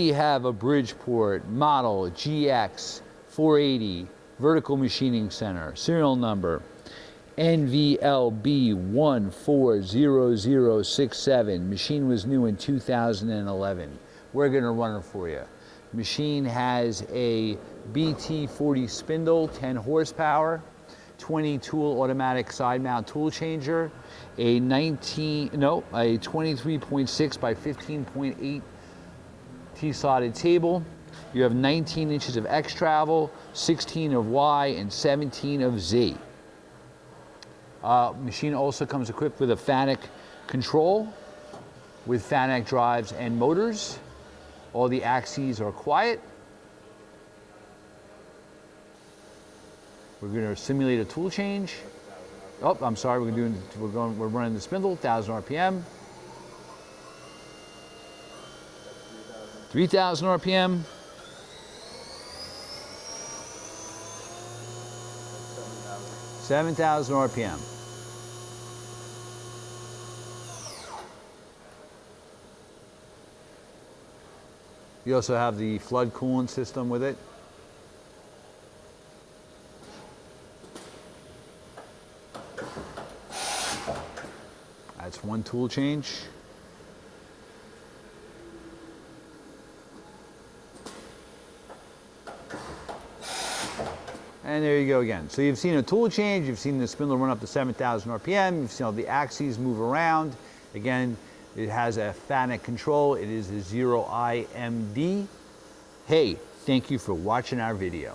we have a Bridgeport model GX 480 vertical machining center, serial number NVLB140067. Machine was new in 2011. We're gonna run it for you. Machine has a BT40 spindle, 10 horsepower, 20 tool automatic side mount tool changer, a 23.6 by 15.8 T-slotted table. You have 19 inches of X travel, 16 of Y, and 17 of Z. Machine also comes equipped with a FANUC control with FANUC drives and motors. All the axes are quiet. We're going to simulate a tool change. Oh, I'm sorry. We're running the spindle, 1,000 RPM. 3,000 RPM. 7,000 RPM. You also have the flood coolant system with it. That's one tool change. And there you go again. So you've seen a tool change, you've seen the spindle run up to 7,000 RPM, you've seen all the axes move around. Again, it has a FANUC control, it is a 0 IMD. Hey, thank you for watching our video.